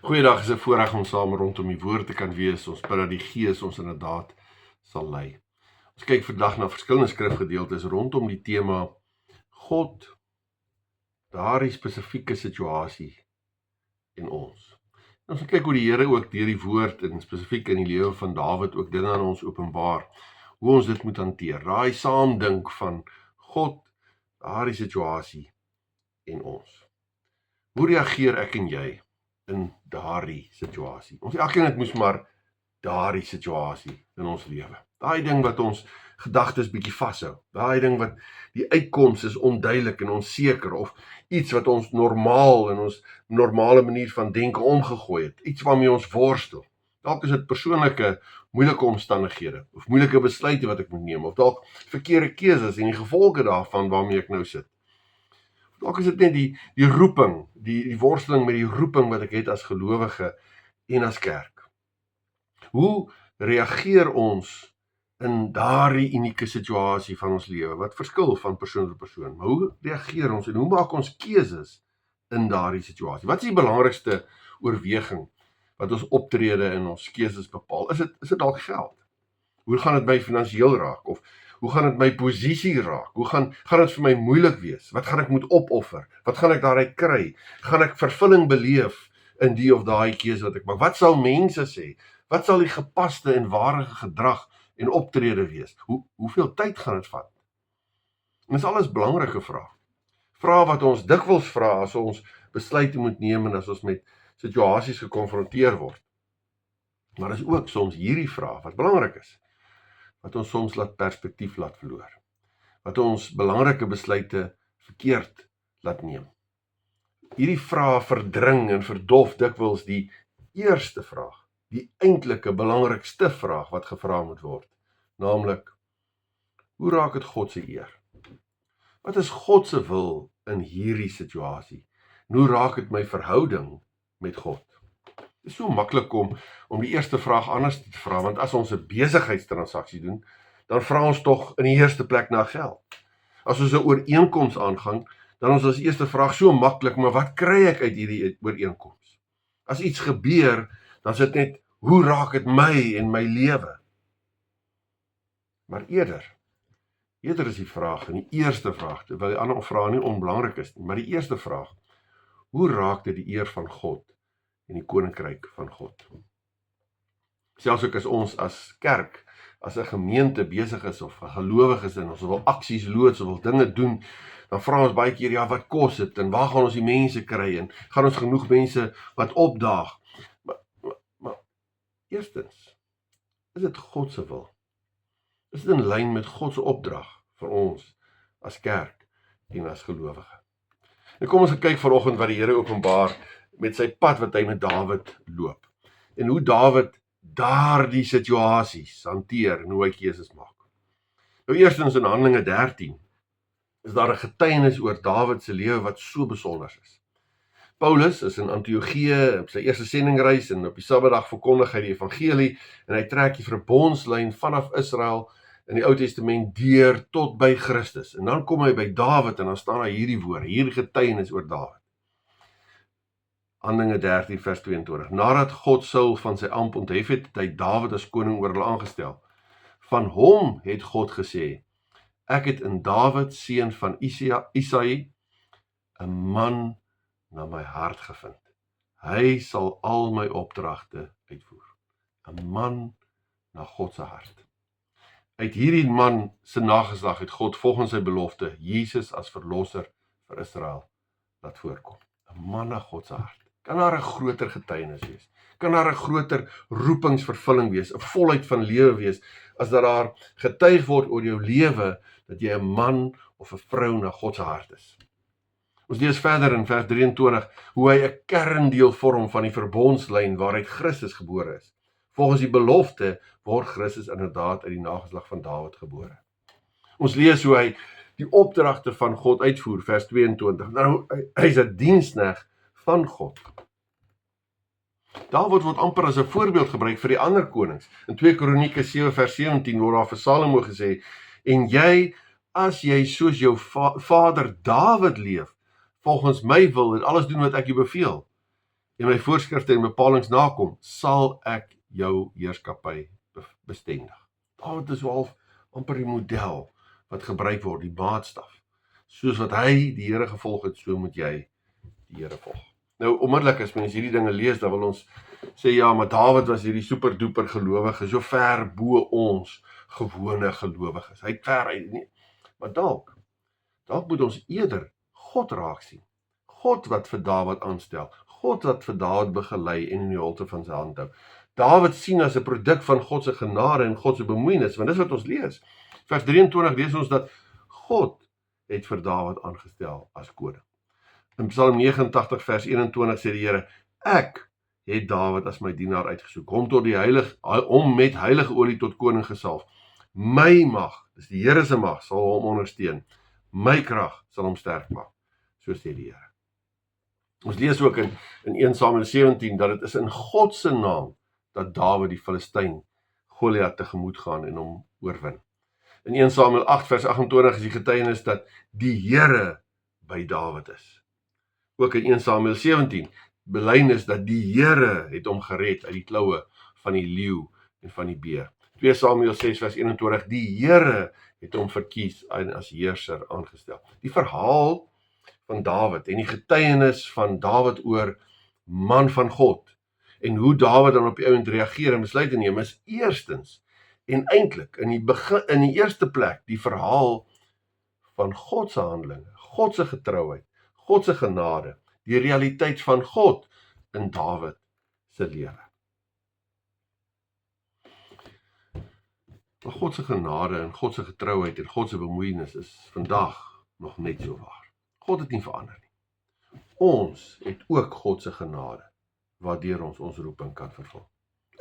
Goeiedag, is 'n voorreg om saam rondom die woord te kan wees. Ons bid dat die Gees ons inderdaad sal lei. Ons kyk vandag na verskillende skrifgedeeltes rondom die tema God, daardie spesifieke situasie en ons. En ons kyk hoe die Here ook deur die woord en spesifiek in die lewe van Dawid ook dit aan ons openbaar, hoe ons dit moet hanteer. Daai saamdink van God, daardie situasie en ons. Hoe reageer ek en jy in daardie situasie? Ons elkeen het moes maar daardie situasie in ons lewe. Daai ding wat ons gedagtes bietjie vashou. Daai ding wat die uitkoms is onduidelik en onseker, of iets wat ons normaal in ons normale manier van denke omgegooi het. Iets waarmee ons worstel. Dalk is dit persoonlike moeilike omstandighede of moeilike besluite wat ek moet neem, of dalk verkeerde keuses en die gevolge daarvan waarmee ek nou sit. Dalk is dit net die roeping, die worsteling met die roeping wat ek het as gelowige en as kerk. Hoe reageer ons in daardie unieke situasie van ons lewe, wat verskil van persoon tot persoon? Maar hoe reageer ons en hoe maak ons keuses in daardie situasie? Wat is die belangrikste oorweging wat ons optrede en ons keuses bepaal? Is dit dalk geld? Hoe gaan dit my finansiëel raak? Of hoe gaan dit my posisie raak? Hoe gaan dit vir my moeilik wees? Wat gaan ek moet opoffer? Wat gaan ek daaruit kry? Gaan ek vervulling beleef in die of daai keuse wat ek maak? Wat sal mense sê? Wat sal die gepaste en waardige gedrag en optrede wees? Hoeveel tyd gaan dit vat? En dis alles belangrike vrae. Vrae wat ons dikwels vra as ons besluite moet neem en as ons met situasies gekonfronteer word. Maar dis ook soms hierdie vrae wat belangrik is, wat ons soms perspektief laat verloor, wat ons belangrike besluite verkeerd laat neem. Hierdie vrae verdring en verdof dikwels die eerste vraag, die eintlike belangrikste vraag wat gevra moet word, naamlik, hoe raak dit God se eer? Wat is God se wil in hierdie situasie? En hoe raak dit my verhouding met God? Dit is so maklik om die eerste vraag anders te vra, want as ons 'n besigheidstransaksie doen, dan vra ons tog in die eerste plek na geld. As ons 'n ooreenkoms aangaan, dan is ons eerste vraag so maklik, maar wat kry ek uit hierdie ooreenkoms? As iets gebeur, dan is dit net, hoe raak dit my en my lewe? Maar eerder is die vraag, en die eerste vraag, terwyl die ander vrae nie onbelangrik is nie, maar die eerste vraag, hoe raak dit die eer van God en die koninkryk van God? Selfs ook as ons as kerk, as 'n gemeente besig is of 'n gelowige is en ons wil aksies loods of wil dinge doen, dan vra ons baie keer, ja, wat kos dit en waar gaan ons die mense kry en gaan ons genoeg mense wat opdaag? Maar eerstens, is dit God se wil? Is dit in lyn met God se opdrag vir ons as kerk en as gelowige? En kom ons kyk vanoggend wat die Here openbaar met sy pad wat hy met Dawid loop. En hoe Dawid daardie situasies hanteer en hoe hy keuses maak. Nou eerstens in Handelinge 13 is daar 'n getuienis oor Dawid se lewe wat so besonder is. Paulus is in Antiochië op sy eerste sendingreis en op die Sabbatdag verkondig hy die evangelie en hy trek die verbondslyn vanaf Israel in die Ou Testament deur tot by Christus. En dan kom hy by Dawid en dan staan daar hierdie woorde, hierdie getuienis oor Dawid. Handelinge 13 vers 22. Nadat God Saul van sy ampt onthef het, het hy Dawid as koning oor hulle aangestel. Van hom het God gesê, ek het in Dawid, seun van Isaï, 'n man na my hart gevind. Hy sal al my opdragte uitvoer. 'n man na God se hart. Uit hierdie man se nageslag het God volgens sy belofte Jesus as verlosser vir Israel laat voorkom. 'n man na God se hart. Kan daar 'n groter getuienis wees? Kan daar 'n groter roepingsvervulling wees, 'n volheid van lewe wees, as dat daar getuig word oor jou lewe, dat jy 'n man of 'n vrou na God se hart is? Ons lees verder in vers 23, hoe hy 'n kerndeel vorm van die verbondslyn waaruit Christus gebore is. Volgens die belofte word Christus inderdaad uit die nageslag van Dawid gebore. Ons lees hoe hy die opdragte van God uitvoer, vers 22. Nou, hy is 'n diensknegt van God. Dawid word amper as 'n voorbeeld gebruik vir die ander konings. In 2 Kronieke 7 vers 17 word daar vir Salomo gesê, en jy, as jy soos jou vader Dawid leef, volgens my wil en alles doen wat ek jou beveel, en my voorskrifte en bepalings nakom, sal ek jou heerskappy bestendig. Dawid is half amper die model wat gebruik word, die maatstaf. Soos wat hy die Here gevolg het, so moet jy die Here volg. Nou, onmiddellik as mens hierdie dinge lees, dan wil ons sê, ja, maar Dawid was hierdie superduper gelowige, so ver bo ons gewone gelowiges. Hy het ver uit nie. Maar dalk moet ons eerder God raak sien. God wat vir Dawid aanstel. God wat vir Dawid begelei en in die holte van sy hand hou. Dawid sien as 'n produk van God se genade en God se bemoeienis, want dis wat ons lees. Vers 23 lees ons dat God het vir Dawid aangestel as koning. In Psalm 89 vers 21 sê die Here, ek het Dawid as my dienaar uitgesoek, hom met heilige olie tot koning gesalf. My mag, dis die Here se mag, sal hom ondersteun. My krag sal hom sterk maak, so sê die Here. Ons lees ook in 1 Samuel 17 dat dit is in God se naam dat Dawid die Filistyn Goliat tegemoet gaan en hom oorwin. In 1 Samuel 8 vers 28 is die getuienis dat die Here by Dawid is. Ook in 1 Samuel 17 belydenis dat die Here het hom gered uit die kloue van die leeu en van die beer. 2 Samuel 6 vers 21, die Here het hom verkies en as heerser aangestel. Die verhaal van Dawid en die getuienis van Dawid oor man van God en hoe Dawid dan op die ouend reageer en besluite neem is eerstens en eintlik in die eerste plek die verhaal van God se handelinge, God se getrouheid, God se genade, die realiteit van God in Dawid se lewe. Maar God se genade en God se getrouheid en God se bemoeienis is vandag nog net so waar. God het nie verander nie. Ons het ook God se genade waardeur ons roeping kan vervul.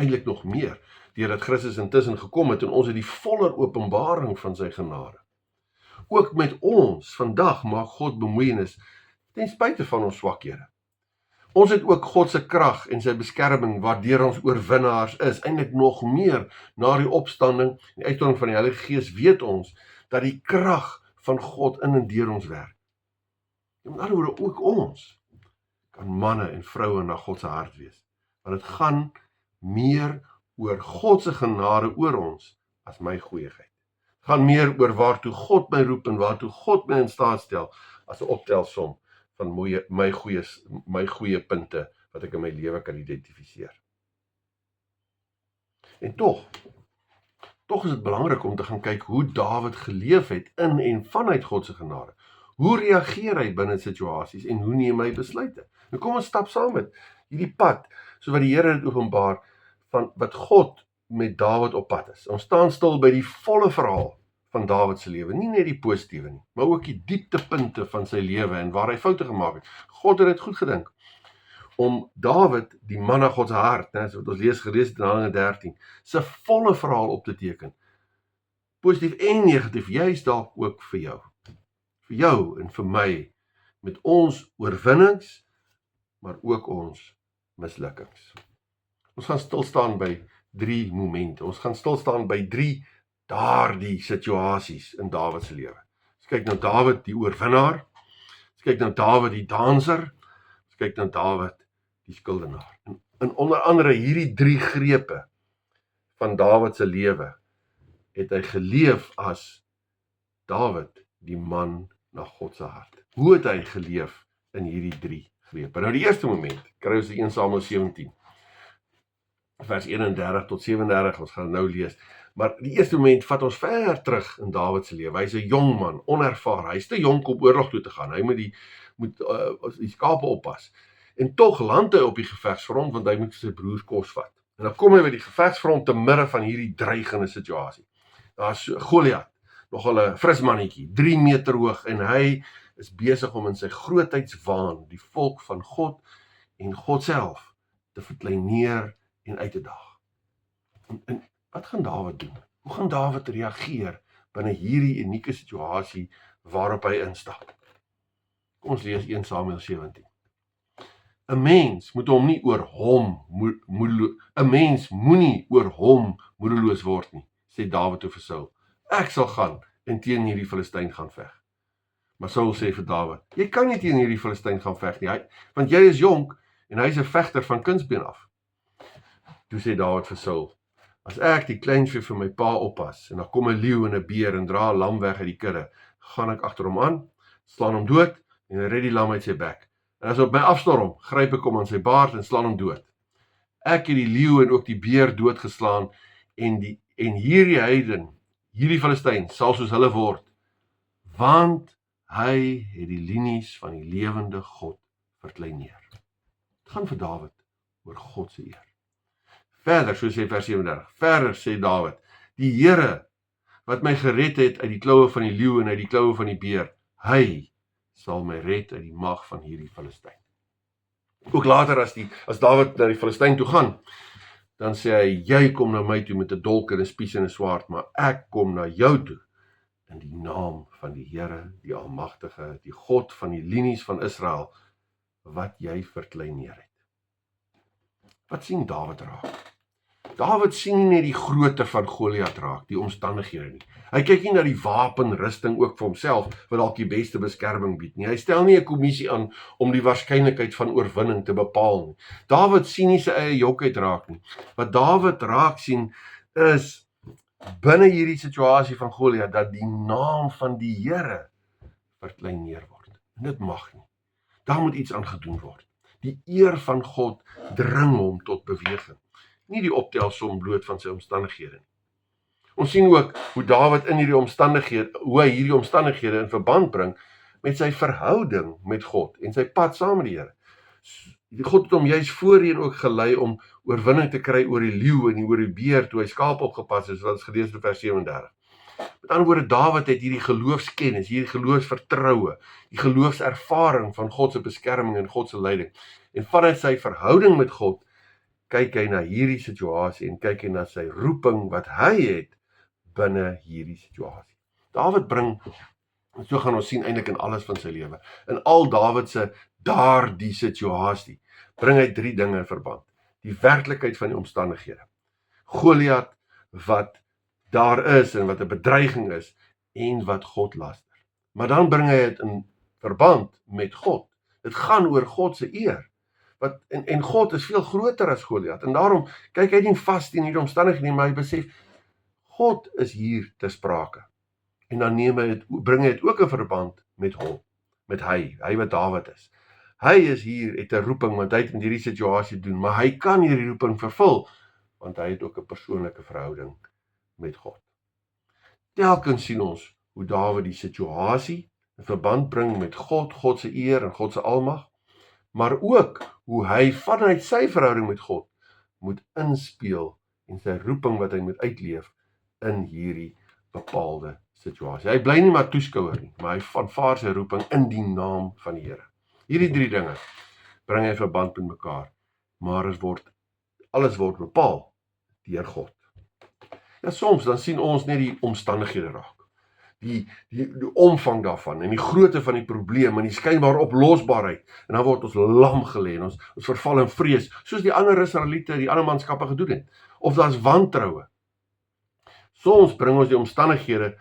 Eintlik nog meer, deurdat Christus intussen gekom het en ons het die volle openbaring van sy genade. Ook met ons vandag maak God bemoeienis ten spyte van ons swakhede. Ons het ook God se krag en sy beskerming waardeur ons oorwinnaars is. Eintlik nog meer, na die opstanding en die uitstorting van die Heilige Gees weet ons dat die krag van God in en deur ons werk. En met ander woorde, ook ons kan manne en vroue na God se hart wees. Want dit gaan meer oor God se genade oor ons as my goeieheid. Het gaan meer oor waartoe God my roep en waartoe God my in staat stel as 'n optelsom van my goeie punte wat ek in my lewe kan identifiseer. En tog is dit belangrik om te gaan kyk hoe Dawid geleef het in en vanuit God se genade. Hoe reageer hy binne situasies en hoe neem hy besluite? Nou kom ons stap saam met hierdie pad, so wat die Here het openbaar van wat God met Dawid op pad is. Ons staan stil by die volle verhaal van Dawid se lewe, nie net die positiewe nie, maar ook die dieptepunte van sy lewe en waar hy foute gemaak het. God het dit goed gedink om Dawid, die man na God se hart, so wat ons gelees het in Handelinge 13, sy volle verhaal op te teken. Positief en negatief, juist dalk ook vir jou. Vir jou en vir my, met ons oorwinnings, maar ook ons mislukkings. Ons gaan stilstaan by 3 momente. Ons gaan stilstaan by 3 daardie situasies in Dawid se lewe. Ons kyk na Dawid die oorwinnaar, ons kyk na Dawid die danser, ons kyk na Dawid die skuldenaar. En onder andere hierdie 3 grepe van Dawid se lewe het hy geleef as Dawid die man na God se hart. Hoe het hy geleef in hierdie 3 grepe? Nou die eerste moment, kry ons in 1 Samuel 17, vers 31 tot 37, ons gaan nou lees. Maar die eerste moment vat ons ver terug in Dawid se lewe. Hy is 'n jong man, onervare. Hy is te jonk om oorlog toe te gaan. Hy moet die skape oppas. En tog land hy op die gevegsfront, want hy moet sy broers kos vat. En dan kom hy by die gevegsfront te midde van hierdie dreigende situasie. Daar's Goliat, nogal 'n fris mannetjie, 3 meter hoog, en hy is besig om in sy grootheidswaan die volk van God en God self te verkleineer en uit te daag. En wat gaan Dawid doen? Hoe gaan Dawid reageer binne hierdie unieke situasie waarop hy instap? Kom ons lees 1 Samuel 17. 'n mens moenie oor hom moedeloos word nie, sê Dawid toe vir Saul. Ek sal gaan en teen hierdie Filistyn gaan veg. Maar Saul sê vir Dawid, jy kan nie teen hierdie Filistyn gaan veg nie, want jy is jonk en hy is 'n vegter van kindsbeen af. Toe sê Dawid vir Saul, as ek die kleinvee vir my pa oppas, en dan kom 'n leeu en 'n beer en dra 'n lam weg uit die kudde, gaan ek agter hom aan, slaan hom dood en red die lam uit sy bek. En as hy op my afstorm, gryp ek hom aan sy baard en slaan hom dood. Ek het die leeu en ook die beer doodgeslaan en hierdie heiden, hierdie Filistyn, sal soos hulle word, want hy het die linies van die lewende God verkleineer. Het gaan vir Dawid oor God se eer. Verder, so sê vers 37, verder sê Dawid, die Here wat my gered het uit die kloue van die leeu en uit die kloue van die beer, hy sal my red uit die mag van hierdie Filistyn. Ook later as Dawid na die Filistyn toe gaan, dan sê hy, jy kom na my toe met 'n dolk en 'n spies en 'n swaard, maar ek kom na jou toe in die naam van die Here, die Almagtige, die God van die linies van Israel, wat jy verkleineer het. Wat sien Dawid raak? Dawid sien nie net die grootte van Goliat raak, die omstandighede nie. Hy kyk nie na die wapenrusting ook vir homself, wat dalk die beste beskerming bied nie. Hy stel nie 'n kommissie aan om die waarskynlikheid van oorwinning te bepaal nie. Dawid sien nie sy eie jokheid raak nie. Wat Dawid raak sien is binne hierdie situasie van Goliat dat die naam van die Here verkleineer word. En dit mag nie. Daar moet iets aan gedoen word. Die eer van God dring hom tot beweging. Nie die optelsom bloot van sy omstandighede nie. Ons sien ook hoe Dawid hoe hy hierdie omstandighede in verband bring met sy verhouding met God en sy pad saam met die Here. God het hom juist voorheen ook gelei om oorwinning te kry oor die leeu en oor die beer toe hy skaap opgepas is, wat is gelees in vers 37. Met ander woorde, Dawid het hierdie geloofskennis, hierdie geloofsvertroue, die geloofservaring van God se beskerming en God se leiding. En vanuit sy verhouding met God kyk hy na hierdie situasie en kyk hy na sy roeping wat hy het binne hierdie situasie. Dawid bring, so gaan ons sien eintlik in alles van sy lewe, in al Dawid se daardie situasie, bring hy 3 dinge in verband. Die werklikheid van die omstandighede. Goliat wat daar is en wat 'n bedreiging is en wat God laster. Maar dan bring hy dit in verband met God. Dit gaan oor God se eer. En God is veel groter as Goliat. En daarom kyk hy nie vas in hierdie omstandighede nie, maar hy besef God is hier te sprake. En dan bring hy dit ook in verband met hom, met hy wat Dawid is. Hy is hier, het 'n roeping, want hy het in hierdie situasie doen, maar hy kan hierdie roeping vervul, want hy het ook 'n persoonlike verhouding met God. Telkens sien ons hoe Dawid die situasie in verband bring met God, God se eer en God se almag, maar ook hoe hy vanuit sy verhouding met God moet inspeel en sy roeping wat hy moet uitleef in hierdie bepaalde situasie. Hy bly nie maar toeskouer nie, maar hy aanvaar sy roeping in die naam van die Here. Hierdie 3 dinge bring hy verband met mekaar, maar alles word bepaal deur God. Ja, soms dan sien ons net die omstandighede raak. Die omvang daarvan en die grootte van die probleem en die skynbare oplosbaarheid. En dan word ons lam gelê en ons verval in vrees, soos die ander Israeliete, die ander manskappe gedoen het. Of daar's wantroue. Soms bring ons die omstandighede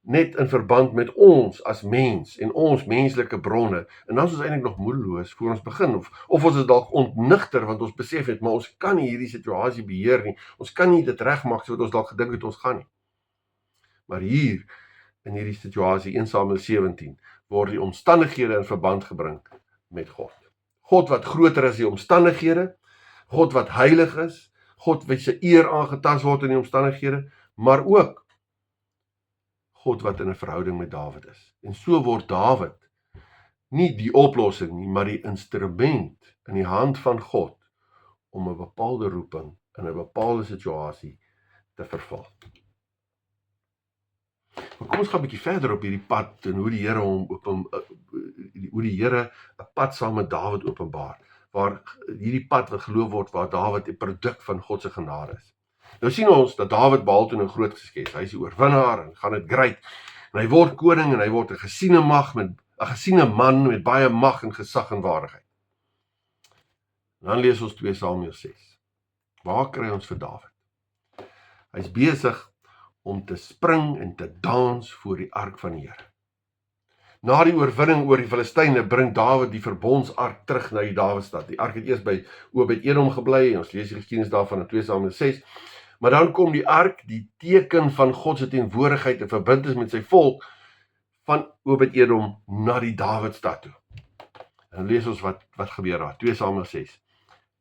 net in verband met ons as mens en ons menslike bronne. En dan is ons eintlik nog moedeloos voor ons begin. Of ons is dalk ontnigter, want ons besef het, maar ons kan nie hierdie situasie beheer nie. Ons kan nie dit regmaak soos ons dalk gedink het ons gaan nie. Maar hier, in hierdie situasie, 1 Samuel 17, word die omstandighede in verband gebring met God. God wat groter is die omstandighede, God wat heilig is, God wat sy eer aangetast word in die omstandighede, maar ook God wat in 'n verhouding met Dawid is. En so word Dawid nie die oplossing nie, maar die instrument in die hand van God om 'n bepaalde roeping in 'n bepaalde situasie te vervul. Maar kom ons gaan 'n bietjie verder op hierdie pad en hoe die Here hoe die Here 'n pad saam met Dawid openbaar, waar hierdie pad wat geloof word, waar Dawid 'n produk van God se genade is. Nou sien ons dat Dawid behaal toe 'n groot geskes. Hy is die oorwinnaar en gaan dit great. En hy word koning en hy word 'n gesiene man met baie mag en gesag en waardigheid. Dan lees ons 2 Samuel 6. Waar kry ons vir Dawid? Hy's besig om te spring en te dans voor die ark van die Here. Na die oorwinning oor die Filistyne bring Dawid die verbondsark terug na die Dawidstad. Die ark het eers by Obed-Edom gebly, ons lees die geskiedenis daarvan in 2 Samuel 6, maar dan kom die ark, die teken van God se teenwoordigheid en verbintenis met sy volk, van Obed-Edom na die Dawidstad toe. En lees ons wat gebeur daar, 2 Samuel 6.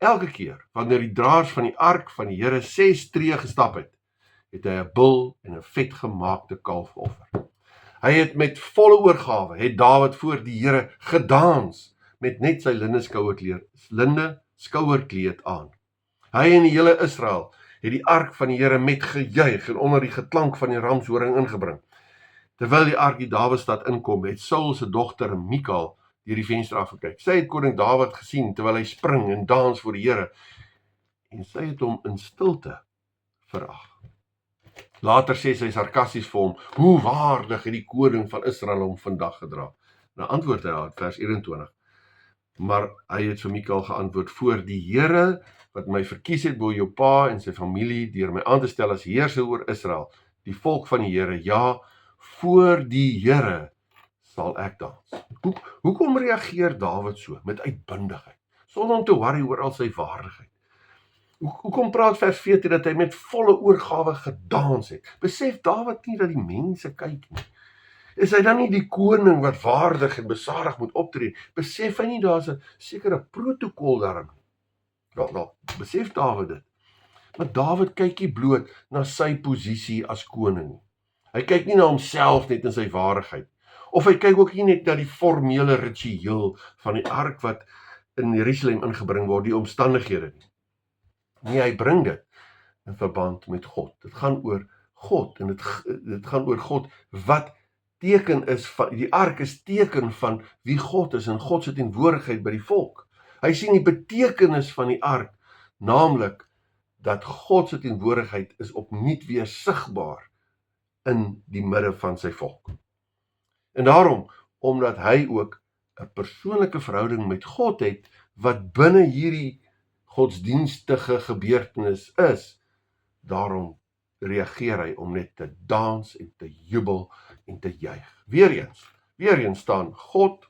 Elke keer, wanneer die draers van die ark van die Here 6 tree gestap het, het hy 'n bul en 'n vetgemaakte kalf geoffer. Hy het met volle oorgawe, het Dawid voor die Here gedans, met net sy linne skouerkleed aan. Hy en die hele Israel het die ark van die Here met gejuig en onder die geklank van die ramshoring ingebring. Terwyl die ark die Dawidstad inkom, het Saul se dogter Mikal deur die venster afgekyk. Sy het koning Dawid gesien terwyl hy spring en dans voor die Here, en sy het hom in stilte verag. Later sê sy sarkasties vir hom, hoe waardig het die koning van Israel hom vandag gedra? Nou antwoord hy haar, vers 21. Maar hy het vir Mikal geantwoord, voor die Here wat my verkies het bo jou pa en sy familie, deur my aan te stel as heerser oor Israel, die volk van die Here, ja, voor die Here sal ek dans. Hoekom reageer Dawid so, met uitbundigheid, sonder om te worry oor al sy waardigheid? Hoekom praat vers 14 dat hy met volle oorgawe gedans het? Besef Dawid nie dat die mense kyk nie? Is hy dan nie die koning wat waardig en besadig moet optree? Besef hy nie daar's 'n sekere protokol daarin? Besef Dawid dit. Maar Dawid kyk nie bloot na sy posisie as koning nie. Hy kyk nie na homself net in sy waardigheid. Of hy kyk ook nie net na die formele ritueel van die ark wat in Jerusalem ingebring word, die omstandighede nie. Nee, hy bring dit in verband met God. Dit gaan oor God en dit gaan oor God wat teken is van, die ark is teken van wie God is en God se teenwoordigheid by die volk. Hy sien die betekenis van die ark, naamlik dat God se teenwoordigheid is opnuut weer sigbaar in die midde van sy volk. En daarom, omdat hy ook 'n persoonlike verhouding met God het, wat binne hierdie godsdienstige gebeurtenis is, daarom reageer hy om net te dans en te jubel en te juig. Weereens staan God,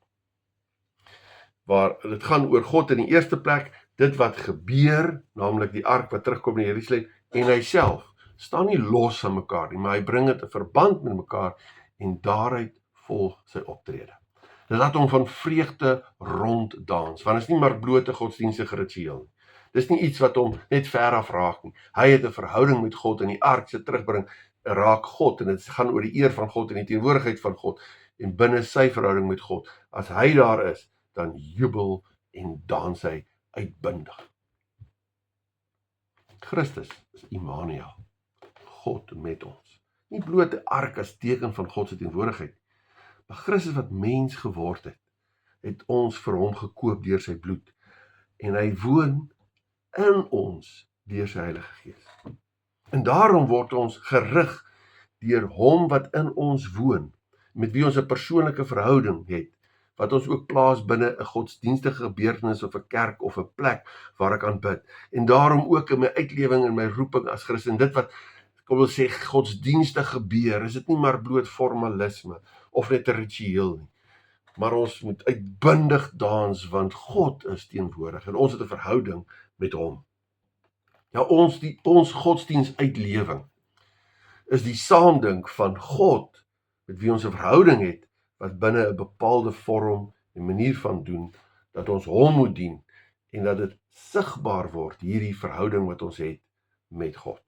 waar dit gaan oor God in die eerste plek, dit wat gebeur, naamlik die ark wat terugkom in Jerusalem, en hy self, staan nie los van mekaar nie, maar hy bring dit in verband met mekaar, en daaruit volg sy optrede. Dit laat hom van vreugde ronddans, want dit is nie maar blote godsdienstige ritueel nie. Dis nie iets wat hom net ver af raak nie. Hy het 'n verhouding met God en die ark se terugbring raak God en dit gaan oor die eer van God en die teenwoordigheid van God en binne sy verhouding met God. As hy daar is, dan jubel en dans hy uitbundig. Christus is Immanuel, God met ons. Nie bloot 'n ark as teken van God se teenwoordigheid, maar Christus wat mens geword het ons vir hom gekoop deur sy bloed en hy woon in ons deur sy Heilige Gees. En daarom word ons gerig deur hom wat in ons woon, met wie ons 'n persoonlike verhouding het, wat ons ook plaas binne 'n godsdienstige gebeurtenis of 'n kerk of 'n plek waar ek aanbid. En daarom ook in my uitlewing en my roeping as Christen, dit wat, kom ons sê, godsdienstig gebeur, is dit nie maar bloot formalisme of net 'n ritueel nie. Maar ons moet uitbundig dans, want God is teenwoordig en ons het 'n verhouding met hom. Ja, ons godsdienstuitlewing is die saamdink van God met wie ons 'n verhouding het, wat binne 'n bepaalde vorm en manier van doen, dat ons hom moet dien en dat dit sigbaar word, hierdie verhouding wat ons het met God.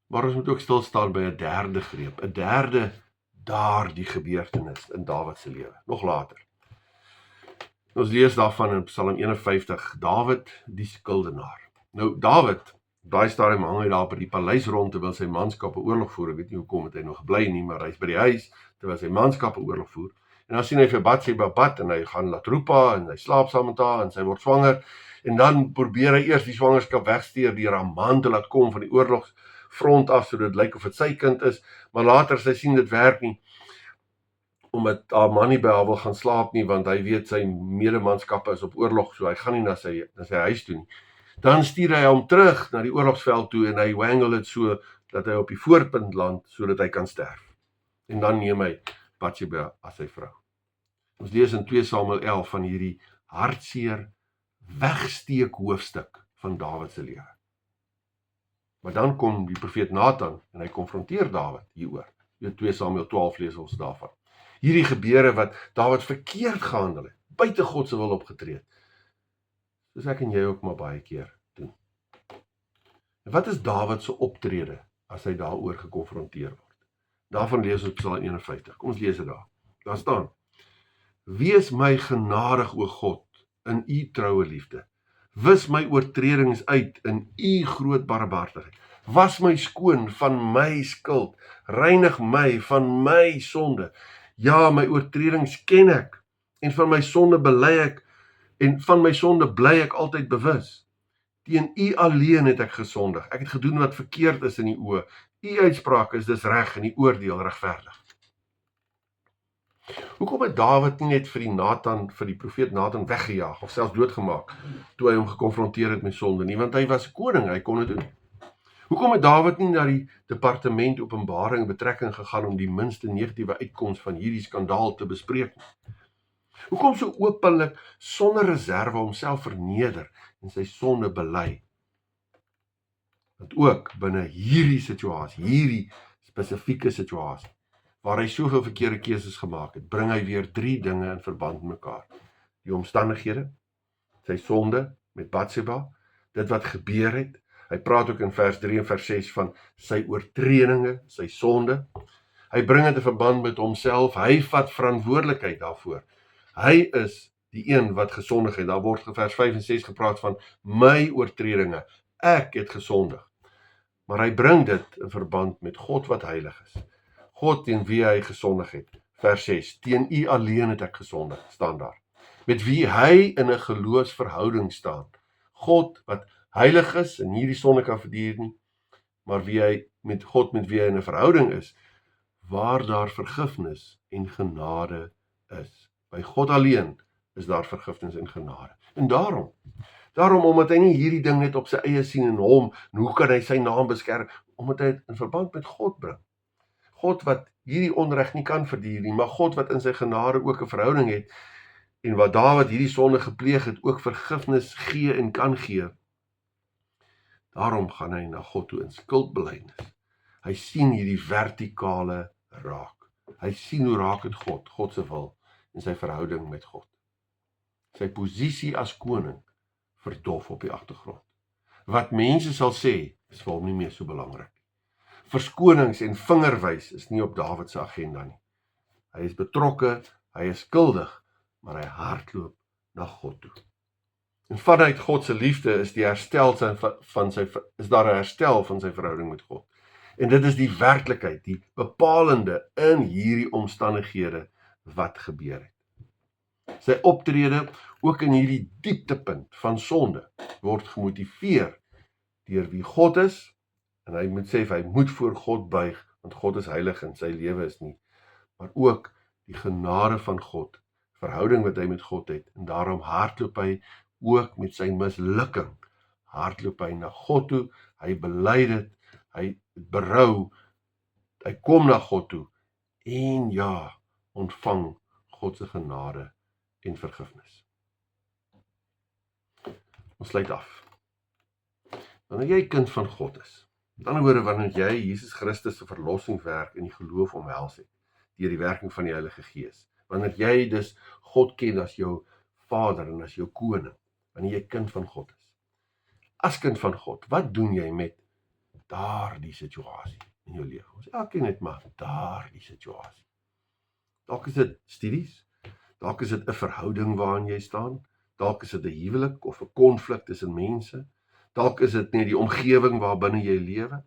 Maar ons moet ook stil staan by 'n derde greep, 'n derde daardie gebeurtenis in Dawid se lewe, nog later. Ons lees daarvan in Psalm 51, Dawid die skuldenaar. Nou, Dawid, daai stadium hang hy daar by die paleis rond terwyl sy manskappe oorlog voer. Ek weet nie hoekom het hy nog gebly nie, maar hy's by die huis terwyl sy manskappe oorlog voer. En dan sien hy vir Batsheba bad en hy gaan laat roep haar en hy slaap saam met haar en sy word swanger. En dan probeer hy eers die swangerskap wegsteer deur haar man te laat kom van die oorlogsfront af, sodat dit lyk of dit sy kind is, maar later sy sien dit werk nie, omdat haar man nie by haar wil gaan slaap nie, want hy weet sy medemanskappe is op oorlog, so hy gaan nie na sy huis toe nie. Dan stuur hy hom terug na die oorlogsveld toe en hy wangle dit so, dat hy op die voorpunt land, sodat hy kan sterf. En dan neem hy Batsheba as sy vrou. Ons lees in 2 Samuel 11 van hierdie hartseer wegsteek hoofstuk van Dawid se lewe. Maar dan kom die profeet Nathan en hy konfronteer Dawid hieroor. In 2 Samuel 12 lees ons daarvan. Hierdie gebeure wat Dawid verkeerd gehandel het, buite God se wil opgetree het. Soos ek en jy ook maar baie keer doen. En wat is Dawid se optrede as hy daaroor gekonfronteer word? Daarvan lees ons Psalm 51. Kom ons lees dit daar. Daar staan: Wees my genadig, o God, in u troue liefde. Wis my oortredings uit in u groot barmhartigheid. Was my skoon van my skuld. Reinig my van my sonde. Ja, my oortredings ken ek en van my sonde bely ek en van my sonde bly ek altyd bewus. Teen u alleen het ek gesondig. Ek het gedoen wat verkeerd is in u oë. U uitspraak is dus reg en die oordeel regverdig. Hoekom het Dawid nie net vir die profeet Nathan weggejaag of selfs doodgemaak toe hy hom gekonfronteer het met sonde nie? Want hy was koning, hy kon dit doen. Hoekom het Dawid nie na die departement Openbaring betrekking gegaan om die minste negatiewe uitkoms van hierdie skandaal te bespreek nie? Hoekom so openlik sonder reserve homself verneder en sy sonde bely? Want ook binne hierdie situasie, hierdie spesifieke situasie, waar hy soveel verkeerde keuses gemaak het, bring hy weer 3 dinge in verband met mekaar. Die omstandighede, sy sonde met Batsheba, dit wat gebeur het. Hy praat ook in vers 3 en vers 6 van sy oortredinge, sy sonde. Hy bring dit in verband met homself, hy vat verantwoordelikheid daarvoor. Hy is die een wat gesondig het. Daar word in vers 5 en 6 gepraat van my oortredinge. Ek het gesondig. Maar hy bring dit in verband met God wat heilig is. God teen wie hy gesondig het. Vers 6. Teen u alleen het ek gesondig, staan daar. Met wie hy in 'n geloofsverhouding staan. God wat heilig is en nie die sonde kan verduur nie, maar met God met wie hy in 'n verhouding is, waar daar vergifnis en genade is. By God alleen is daar vergifnis en genade. En daarom omdat hy nie hierdie ding net op sy eie sien en hoe kan hy sy naam beskerm, omdat hy het in verband met God bring. God wat hierdie onreg nie kan verduur nie, maar God wat in sy genade ook 'n verhouding het, en wat Dawid hierdie sonde gepleeg het, ook vergifnis gee en kan gee. Daarom gaan hy na God toe in skuldbelydenis. Hy sien hierdie vertikale raak. Hy sien hoe raak het God se wil en sy verhouding met God. Sy posisie as koning verdof op die agtergrond. Wat mense sal sê, is vir hom nie meer so belangrik. Verskonings en vingerwys is nie op Dawid se agenda nie. Hy is betrokke, hy is skuldig, maar hy hardloop na God toe. En vanuit God se liefde is daar 'n herstel van sy verhouding met God. En dit is die werklikheid, die bepalende in hierdie omstandighede wat gebeur het. Sy optrede, ook in hierdie dieptepunt van sonde, word gemotiveer deur wie God is, en hy moet sê, hy moet voor God buig, want God is heilig en sy lewe is nie, maar ook die genade van God, verhouding wat hy met God het, en daarom hardloop hy ook met sy mislukking, hardloop hy na God toe, hy bely dit, hy berou, hy kom na God toe, en ja, ontvang God se genade en vergifnis. Ons sluit af. Wanneer jy kind van God is, met ander woorde, wanneer jy Jesus Christus se verlossingswerk in die geloof omhels het, deur die werking van die Heilige Gees, wanneer jy dus God ken as jou Vader en as jou koning, wanneer jy kind van God is. As kind van God, wat doen jy met daardie situasie in jou lewe? Ons elkeen het maar daardie situasie. Dalk is dit studies, dalk is dit 'n verhouding waarin jy staan, dalk is dit 'n huwelik of 'n konflik tussen mense, dalk is dit net die omgewing waarbinne jy lewe,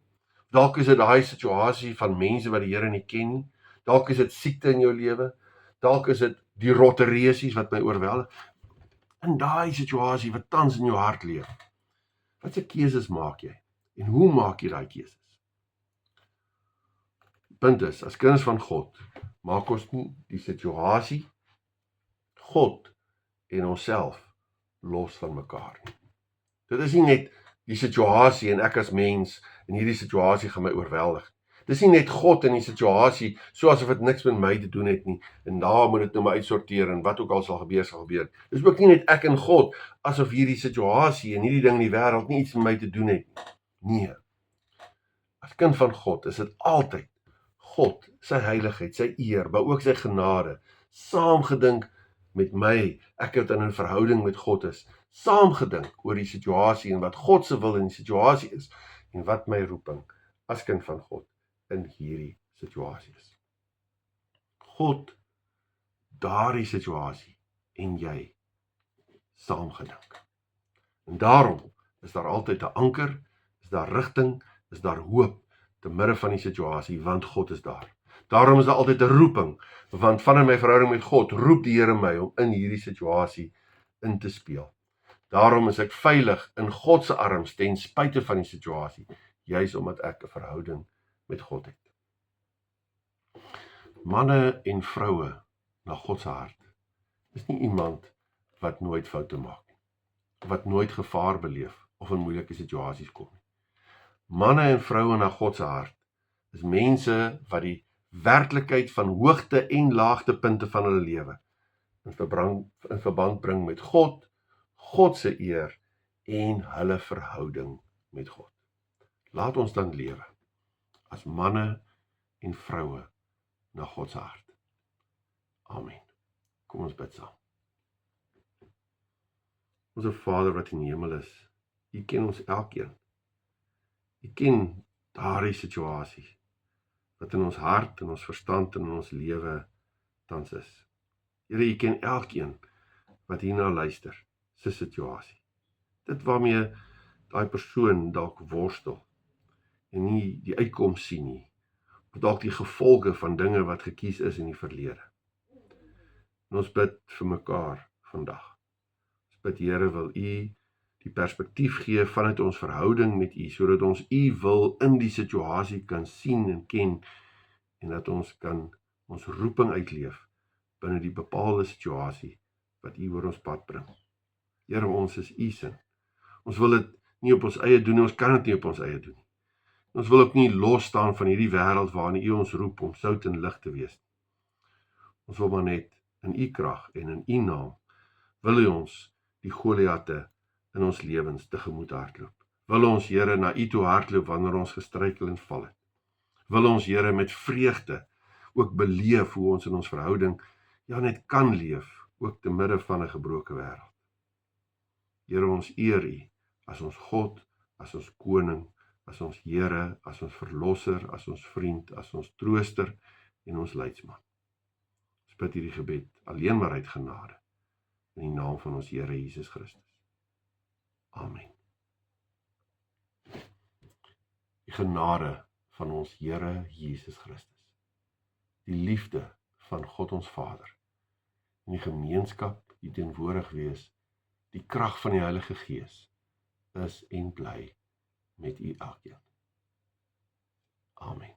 dalk is dit daai situasie van mense wat die Here nie ken nie, dalk is dit siekte in jou lewe, dalk is dit die rotteresies wat my oorweldig. In daai situasie wat tans in jou hart leef, watse keuses maak jy? En hoe maak jy daai keuses? Punt is, as kinders van God, maak ons nie die situasie, God en onsself los van mekaar nie. Dit is nie net die situasie en ek as mens en hierdie situasie gaan my oorweldig. Dis nie net God in die situasie, so asof dit niks met my te doen het nie, en daar moet dit nou maar uitsorteer, en wat ook al sal gebeur. Dis ook nie net ek en God, asof hierdie situasie en hierdie ding in die wêreld nie iets met my te doen het nie. Nee. As kind van God is dit altyd God, sy heiligheid, sy eer, maar ook sy genade, saamgedink met my, ek wat in 'n verhouding met God is, saamgedink oor die situasie en wat God se wil in die situasie is, en wat my roeping as kind van God in hierdie situasie is. God, daardie situasie en jy, saamgedink. En daarom is daar altyd 'n anker, is daar rigting, is daar hoop, te midde van die situasie, want God is daar. Daarom is daar altyd 'n roeping, want van in my verhouding met God, roep die Here my om in hierdie situasie in te speel. Daarom is ek veilig in God se arms, ten spyte van die situasie, juis omdat ek 'n verhouding met God het. Manne en vroue na God se hart, is nie iemand wat nooit foute maak nie, wat nooit gevaar beleef, of in moeilike situasies kom nie. Manne en vroue na God se hart, is mense wat die werklikheid van hoogte en laagtepunte van hulle lewe in verband bring met God, God se eer en hulle verhouding met God. Laat ons dan lewe as manne en vroue na God se hart. Amen. Kom ons bid saam. Onse Vader wat in die hemel is, U ken ons elkeen. U ken daardie situasie wat in ons hart, in ons verstand en in ons lewe tans is. Here, U ken elkeen wat hierna luister, se situasie. Dit waarmee daai persoon dalk worstel en nie die uitkoms sien nie, of dalk die gevolge van dinge wat gekies is in die verlede. En ons bid vir mekaar vandag. Ons bid, Here, wil U die perspektief gee vanuit ons verhouding met U, sodat ons U wil in die situasie kan sien en ken, en dat ons kan ons roeping uitleef binne die bepaalde situasie wat U oor ons pad bring. Here, ons is U se. Ons wil dit nie op ons eie doen nie, ons kan dit nie op ons eie doen nie. Ons wil ook nie los staan van hierdie wêreld waarin U ons roep om sout en lig te wees nie. Ons wil maar net in U krag en in U naam wil U ons die Goliatte in ons lewens tegemoet hardloop. Wil ons, Here, na U toe hardloop wanneer ons gestruikel en val het. Wil ons, Here, met vreugde ook beleef hoe ons in ons verhouding net kan leef, ook te midde van 'n gebroke wêreld. Here, ons eer U as ons God, as ons koning, as ons Here, as ons verlosser, as ons vriend, as ons trooster en ons leidsman. Ons bid hierdie gebed alleen maar uit genade in die naam van ons Here Jesus Christus. Amen. Die genade van ons Here Jesus Christus, die liefde van God ons Vader, en die gemeenskap, die teenwoordig wees, die krag van die Heilige Gees, is en bly met U elkeen. Amen.